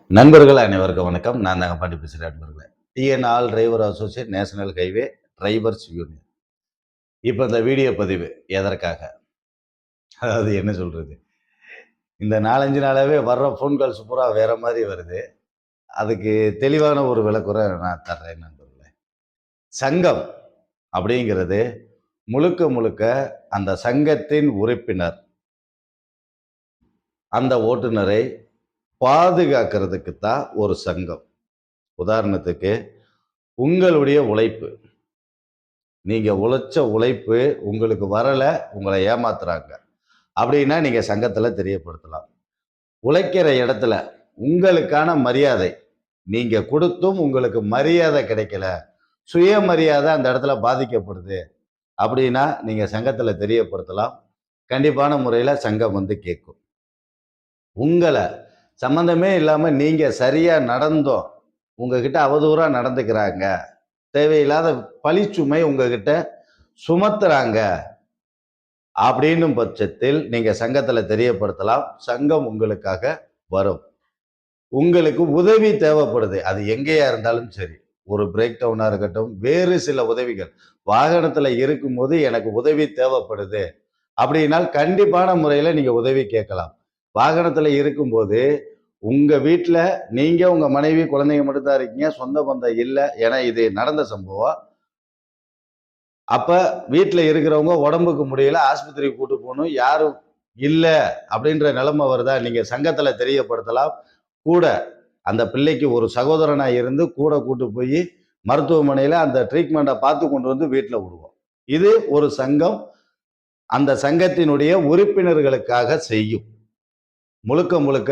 நண்பர்கள் அனைவருக்கும் வணக்கம். நான் தாங்க பாண்டி பேசுகிறேன். நண்பர்களே, TN all driver associate national highway drivers union. இப்போ இந்த வீடியோ பதிவு எதற்காக? அதாவது என்ன சொல்றது, இந்த 4-5 நாளாவே வர்ற ஃபோன் கால்ஸ் பூரா வேற மாதிரி வருது. அதுக்கு தெளிவான ஒரு விளக்குரை நான் தர்றேன் நண்பர்களே. சங்கம் அப்படிங்கிறது முழுக்க முழுக்க அந்த சங்கத்தின் உறுப்பினர், அந்த ஓட்டுநரை பாதுகாக்கிறதுக்கு தான் ஒரு சங்கம். உதாரணத்துக்கு, உங்களுடைய உழைப்பு, நீங்க உழைச்ச உழைப்பு உங்களுக்கு வரல, உங்களை ஏமாத்துறாங்க அப்படின்னா நீங்க சங்கத்துல தெரியப்படுத்தலாம். உழைக்கிற இடத்துல உங்களுக்கான மரியாதை நீங்க கொடுத்தும் உங்களுக்கு மரியாதை கிடைக்கல, சுயமரியாதை அந்த இடத்துல பாதிக்கப்படுது அப்படின்னா நீங்க சங்கத்துல தெரியப்படுத்தலாம். கண்டிப்பான முறையில சங்கம் வந்து கேட்கும். உங்களை சம்பந்தமே இல்லாம நீங்க சரியா நடந்தோம், உங்ககிட்ட அவதூறா நடந்துக்கிறாங்க, தேவையில்லாத பழிச்சுமை உங்ககிட்ட சுமத்துறாங்க அப்படின்னும் பட்சத்தில் நீங்க சங்கத்துல தெரியப்படுத்தலாம். சங்கம் உங்களுக்காக வரும். உங்களுக்கு உதவி தேவைப்படுது, அது எங்கேயா இருந்தாலும் சரி, ஒரு பிரேக் டவுனா இருக்கட்டும், வேறு சில உதவிகள், வாகனத்துல இருக்கும்போது எனக்கு உதவி தேவைப்படுது அப்படின்னால் கண்டிப்பான முறையில நீங்க உதவி கேட்கலாம். வாகனத்துல இருக்கும்போது உங்க வீட்டுல நீங்க உங்க மனைவி குழந்தைங்க மட்டும் தான் இருக்கீங்க, சொந்த பந்தம் இல்லை, ஏன்னா இது நடந்த சம்பவம். அப்ப வீட்டுல இருக்கிறவங்க உடம்புக்கு முடியல, ஆஸ்பத்திரிக்கு கூட்டு போகணும், யாரும் இல்ல அப்படின்ற நிலைமை வருதா, நீங்க சங்கத்துல தெரியப்படுத்தலாம். கூட அந்த பிள்ளைக்கு ஒரு சகோதரனா இருந்து கூட கூட்டு போய் மருத்துவமனையில அந்த ட்ரீட்மெண்ட்டை பார்த்து கொண்டு வந்து வீட்டுல விடுவோம். இது ஒரு சங்கம் அந்த சங்கத்தினுடைய உறுப்பினர்களுக்காக செய்யும். முழுக்க முழுக்க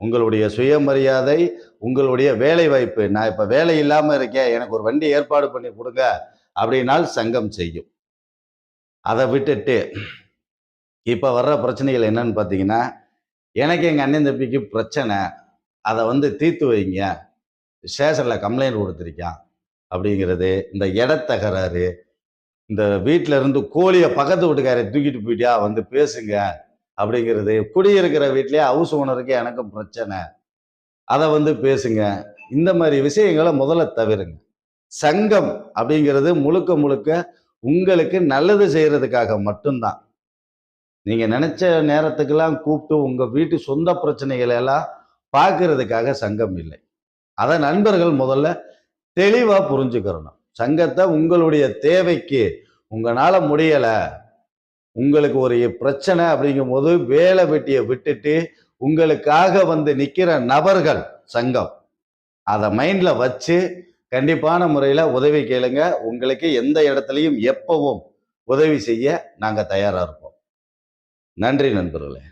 உங்களுடைய சுயமரியாதை, உங்களுடைய வேலை வாய்ப்பு, நான் இப்ப வேலை இல்லாம இருக்கேன், எனக்கு ஒரு வண்டி ஏற்பாடு பண்ணி கொடுங்க அப்படின்னால் சங்கம் செய்யும். அதை விட்டுட்டு இப்ப வர்ற பிரச்சனைகள் என்னன்னு பாத்தீங்கன்னா, எனக்கு எங்க அண்ணன் தம்பிக்கு பிரச்சனை, அதை வந்து தீர்த்து வைங்க, ஸ்டேஷன்ல கம்ப்ளைண்ட் கொடுத்துருக்கான் அப்படிங்கிறது, இந்த இடத்தகராறு, இந்த வீட்டுல இருந்து கோழியை பக்கத்து வீட்டுக்காரை தூக்கிட்டு போயிட்டியா வந்து பேசுங்க அப்படிங்கிறது, குடியிருக்கிற வீட்லயே ஹவுஸ் ஓனருக்கு எனக்கும் பிரச்சனை, அதை வந்து பேசுங்க, இந்த மாதிரி விஷயங்களை முதல்ல தவிருங்க. சங்கம் அப்படிங்கிறது முழுக்க முழுக்க உங்களுக்கு நல்லது செய்யறதுக்காக மட்டும்தான். நீங்க நினைச்ச நேரத்துக்கெல்லாம் கூப்பிட்டு உங்க வீட்டு சொந்த பிரச்சனைகளை எல்லாம் பார்க்கறதுக்காக சங்கம் இல்லை. அதை நண்பர்கள் முதல்ல தெளிவா புரிஞ்சுக்கிறணும். சங்கத்தை உங்களுடைய தேவைக்கு, உங்களால முடியல, உங்களுக்கு ஒரு பிரச்சனை அப்படிங்கும் போது வேலை வெட்டியை விட்டுட்டு உங்களுக்காக வந்து நிக்கிற நபர்கள் சங்கம். அதை மைண்ட்ல வச்சு கண்டிப்பான முறையில உதவி கேளுங்க. உங்களுக்கு எந்த இடத்துலையும் எப்பவும் உதவி செய்ய நாங்க தயாரா இருப்போம். நன்றி நண்பர்களே.